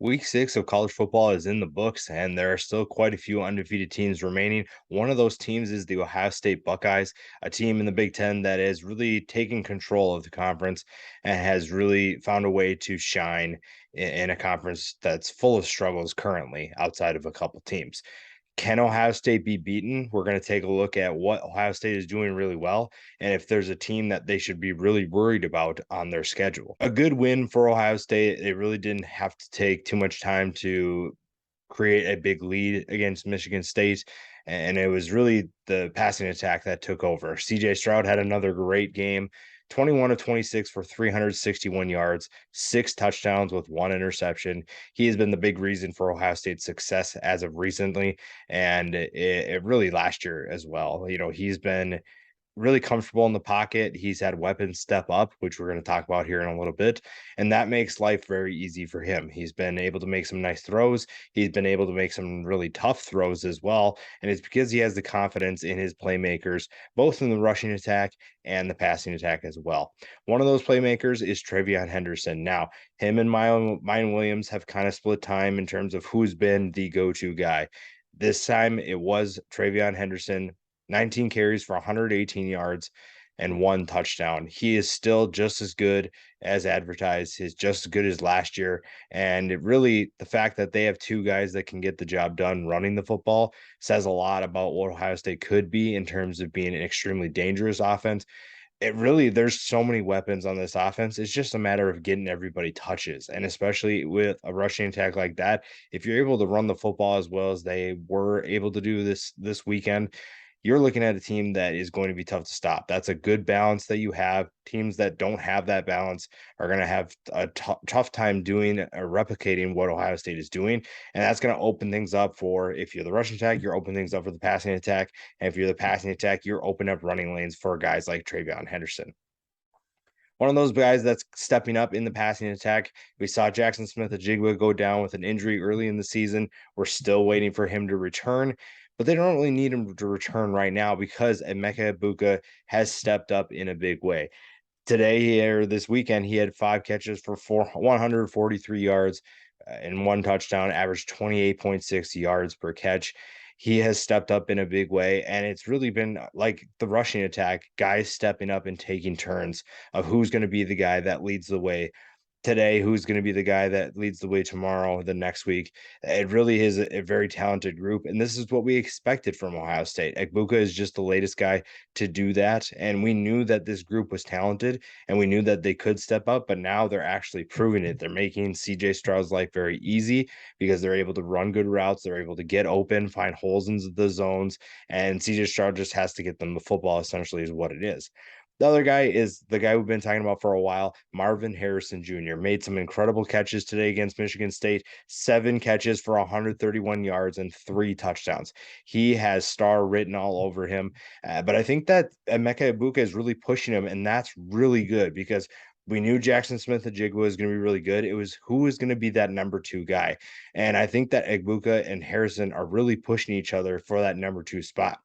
Week 6 of college football is in the books, and there are still quite a few undefeated teams remaining. One of those teams is the Ohio State Buckeyes, a team in the Big Ten that is really taking control of the conference and has really found a way to shine in a conference that's full of struggles currently outside of a couple teams. Can Ohio State be beaten? We're going to take a look at what Ohio State is doing really well and if there's a team that they should be really worried about on their schedule. A good win for Ohio State. It really didn't have to take too much time to create a big lead against Michigan State. And it was really the passing attack that took over. CJ Stroud had another great game, 21 of 26 for 361 yards, 6 touchdowns with 1 interception. He has been the big reason for Ohio State's success as of recently, and it really last year as well. He's been really comfortable in the pocket. He's had weapons step up, which we're going to talk about here in a little bit. And that makes life very easy for him. He's been able to make some nice throws. He's been able to make some really tough throws as well. And it's because he has the confidence in his playmakers, both in the rushing attack and the passing attack as well. One of those playmakers is Travion Henderson. Now, him and Mine Williams have kind of split time in terms of who's been the go-to guy. This time it was Travion Henderson, 19 carries for 118 yards and 1 touchdown. He is still just as good as advertised. He's just as good as last year. And the fact that they have two guys that can get the job done running the football says a lot about what Ohio State could be in terms of being an extremely dangerous offense. There's so many weapons on this offense. It's just a matter of getting everybody touches. And especially with a rushing attack like that, if you're able to run the football as well as they were able to do this weekend, you're looking at a team that is going to be tough to stop. That's a good balance that you have. Teams that don't have that balance are going to have a tough time doing or replicating what Ohio State is doing. And that's going to open things up for, if you're the rushing attack, you're opening things up for the passing attack. And if you're the passing attack, you're opening up running lanes for guys like Travion Henderson. One of those guys that's stepping up in the passing attack. We saw Jackson Smith-Njigba go down with an injury early in the season. We're still waiting for him to return, but they don't really need him to return right now because Emeka Egbuka has stepped up in a big way. Today or this weekend, he had 5 catches for 143 yards and 1 touchdown, averaged 28.6 yards per catch. He has stepped up in a big way, and it's really been like the rushing attack, guys stepping up and taking turns of who's going to be the guy that leads the way today, who's going to be the guy that leads the way tomorrow, the next week. It really is a very talented group, and this is what we expected from Ohio State. Egbuka is just the latest guy to do that, and we knew that this group was talented, and we knew that they could step up, but now they're actually proving it. They're making CJ Stroud's life very easy because they're able to run good routes, they're able to get open, find holes in the zones, and CJ Stroud just has to get them the football, essentially, is what it is. The other guy is the guy we've been talking about for a while, Marvin Harrison Jr. Made some incredible catches today against Michigan State, 7 catches for 131 yards and 3 touchdowns. He has star written all over him. But I think that Emeka Egbuka is really pushing him, and that's really good because we knew Jackson Smith-Njigba was going to be really good. It was who was going to be that number 2 guy. And I think that Egbuka and Harrison are really pushing each other for that number 2 spot.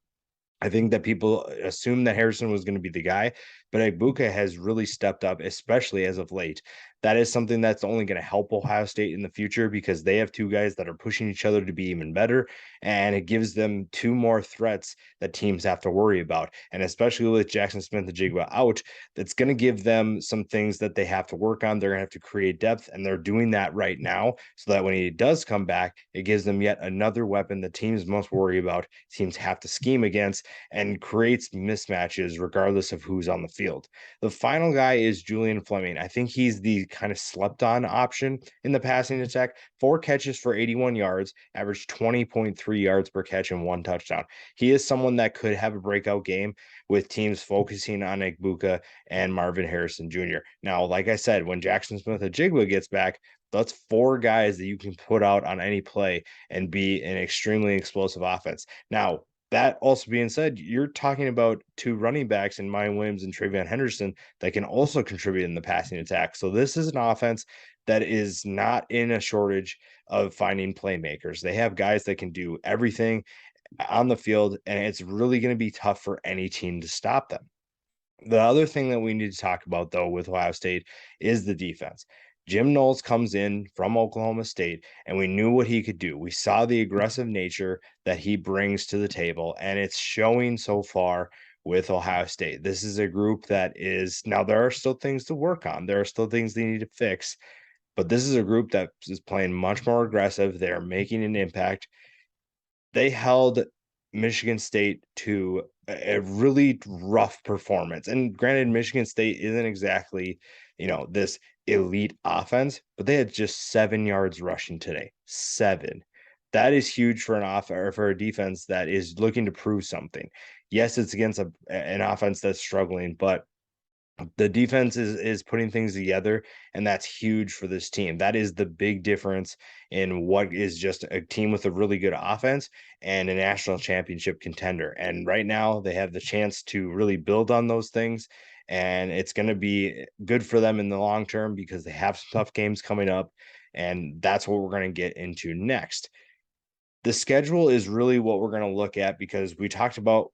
I think that people assumed that Harrison was going to be the guy, but Egbuka has really stepped up, especially as of late. That is something that's only going to help Ohio State in the future because they have 2 guys that are pushing each other to be even better, and it gives them 2 more threats that teams have to worry about. And especially with Jackson Smith-Njigba out, that's going to give them some things that they have to work on. They're going to have to create depth, and they're doing that right now so that when he does come back, it gives them yet another weapon that teams must worry about, teams have to scheme against, and creates mismatches regardless of who's on the field. The final guy is Julian Fleming. I think he's the kind of slept on option in the passing attack. 4 catches for 81 yards, averaged 20.3 yards per catch and 1 touchdown. He is someone that could have a breakout game with teams focusing on Egbuka and Marvin Harrison Jr. Now, like I said, when Jackson Smith-Njigba gets back, that's 4 guys that you can put out on any play and be an extremely explosive offense. Now, that also being said, you're talking about 2 running backs in Mine Williams and Travion Henderson that can also contribute in the passing attack. So this is an offense that is not in a shortage of finding playmakers. They have guys that can do everything on the field, and it's really going to be tough for any team to stop them. The other thing that we need to talk about, though, with Ohio State is the defense. Jim Knowles comes in from Oklahoma State, and we knew what he could do. We saw the aggressive nature that he brings to the table, and it's showing so far with Ohio State. This is a group that is now there are still things to work on. There are still things they need to fix, but this is a group that is playing much more aggressive. They're making an impact. They held Michigan State to a really rough performance. And granted, Michigan State isn't exactly, this elite offense, but they had just 7 yards rushing today. 7. That is huge for an off or for a defense that is looking to prove something. Yes, it's against an offense that's struggling, but the defense is putting things together, and that's huge for this team. That is the big difference in what is just a team with a really good offense and a national championship contender. And right now they have the chance to really build on those things, and it's going to be good for them in the long term because they have some tough games coming up, and that's what we're going to get into next. The schedule is really what we're going to look at because we talked about,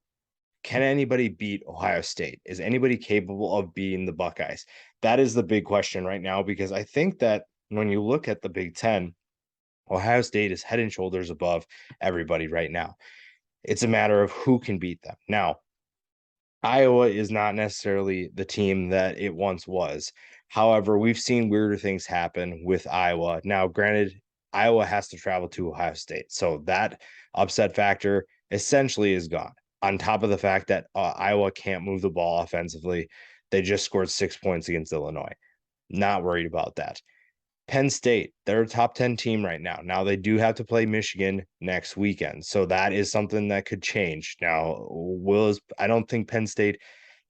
can anybody beat Ohio State? Is anybody capable of beating the Buckeyes? That is the big question right now, because I think that when you look at the Big Ten, Ohio State is head and shoulders above everybody right now. It's a matter of who can beat them. Now, Iowa is not necessarily the team that it once was. However, we've seen weirder things happen with Iowa. Now, granted, Iowa has to travel to Ohio State. So that upset factor essentially is gone. On top of the fact that Iowa can't move the ball offensively, they just scored 6 points against Illinois. Not worried about that. Penn State, they're a top 10 team right now. Now they do have to play Michigan next weekend. So that is something that could change. Now, I don't think Penn State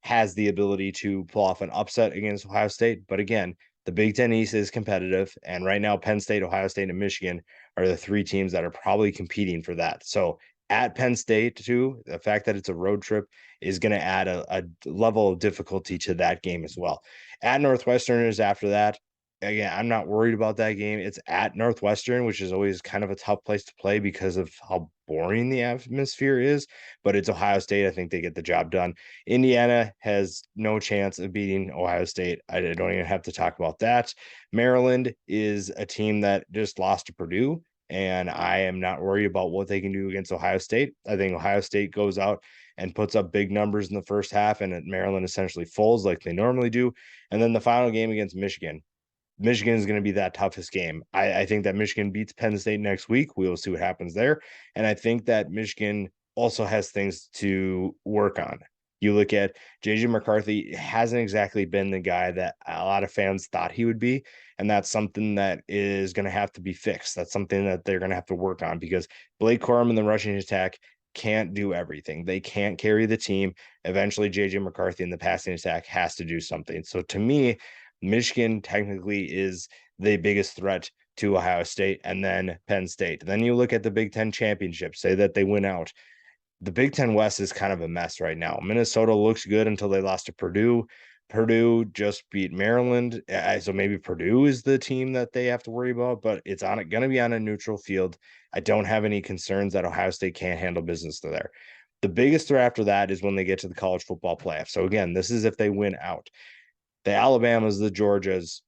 has the ability to pull off an upset against Ohio State. But again, the Big Ten East is competitive. And right now, Penn State, Ohio State, and Michigan are the three teams that are probably competing for that. So at Penn State, too, the fact that it's a road trip is going to add a level of difficulty to that game as well. At Northwestern is after that. Again, I'm not worried about that game. It's at Northwestern, which is always kind of a tough place to play because of how boring the atmosphere is. But it's Ohio State. I think they get the job done. Indiana has no chance of beating Ohio State. I don't even have to talk about that. Maryland is a team that just lost to Purdue, and I am not worried about what they can do against Ohio State. I think Ohio State goes out and puts up big numbers in the first half, and Maryland essentially folds like they normally do. And then the final game against Michigan. Michigan is going to be that toughest game. I think that Michigan beats Penn State next week. We will see what happens there. And I think that Michigan also has things to work on. You look at JJ McCarthy, hasn't exactly been the guy that a lot of fans thought he would be. And that's something that is going to have to be fixed. That's something that they're going to have to work on because Blake Corum in the rushing attack can't do everything. They can't carry the team. Eventually, JJ McCarthy in the passing attack has to do something. So to me, Michigan technically is the biggest threat to Ohio State and then Penn State. Then you look at the Big Ten championship, say that they win out. The Big Ten West is kind of a mess right now. Minnesota looks good until they lost to Purdue. Purdue just beat Maryland. So maybe Purdue is the team that they have to worry about, but it's going to be on a neutral field. I don't have any concerns that Ohio State can't handle business there. The biggest threat after that is when they get to the college football playoff. So again, this is if they win out. The Alabamas, the Georgias,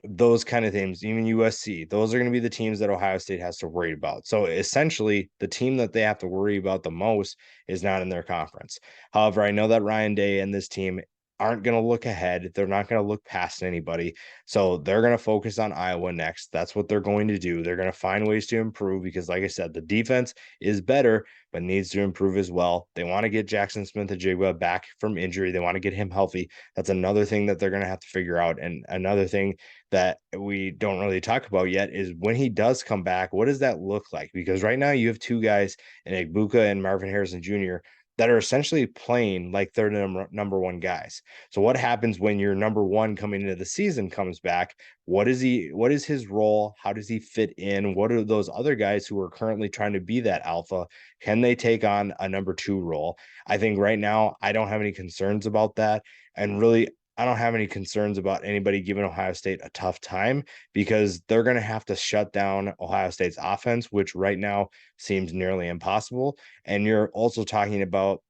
those kind of teams, even USC, those are going to be the teams that Ohio State has to worry about. So essentially, the team that they have to worry about the most is not in their conference. However, I know that Ryan Day and this team aren't going to look ahead. They're not going to look past anybody. So they're going to focus on Iowa next. That's what they're going to do. They're going to find ways to improve because, like I said, the defense is better, but needs to improve as well. They want to get Jackson Smith-Njigba back from injury. They want to get him healthy. That's another thing that they're going to have to figure out. And another thing that we don't really talk about yet is when he does come back, what does that look like? Because right now you have two guys in Igbuka and Marvin Harrison Jr. that are essentially playing like they're number one guys. So what happens when your number one coming into the season comes back? What is his role? How does he fit in? What are those other guys who are currently trying to be that alpha? Can they take on a number two role? I think right now I don't have any concerns about that. And really, I don't have any concerns about anybody giving Ohio State a tough time because they're going to have to shut down Ohio State's offense, which right now seems nearly impossible. And you're also talking about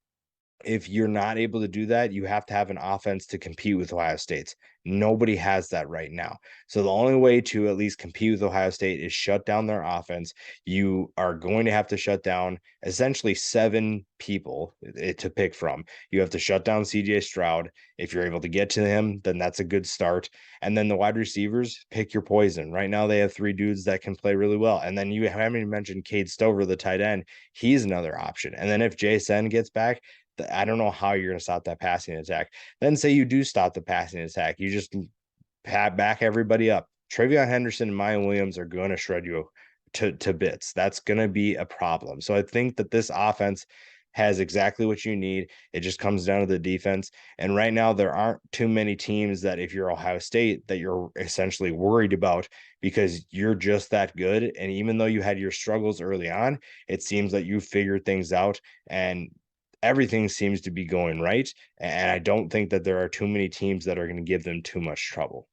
if you're not able to do that, you have to have an offense to compete with Ohio State's. Nobody has that right now. So the only way to at least compete with Ohio State is shut down their offense. You are going to have to shut down essentially 7 people to pick from. You have to shut down CJ Stroud. If you're able to get to him, then that's a good start. And then the wide receivers, pick your poison. Right now, they have 3 dudes that can play really well. And then you haven't even mentioned Cade Stover, the tight end. He's another option. And then if JSN gets back, I don't know how you're going to stop that passing attack. Then say you do stop the passing attack, you just back everybody up. Travion Henderson and Maya Williams are going to shred you to bits. That's going to be a problem. So I think that this offense has exactly what you need. It just comes down to the defense. And right now, there aren't too many teams that, if you're Ohio State, that you're essentially worried about because you're just that good. And even though you had your struggles early on, it seems that you figured things out and everything seems to be going right. And I don't think that there are too many teams that are going to give them too much trouble.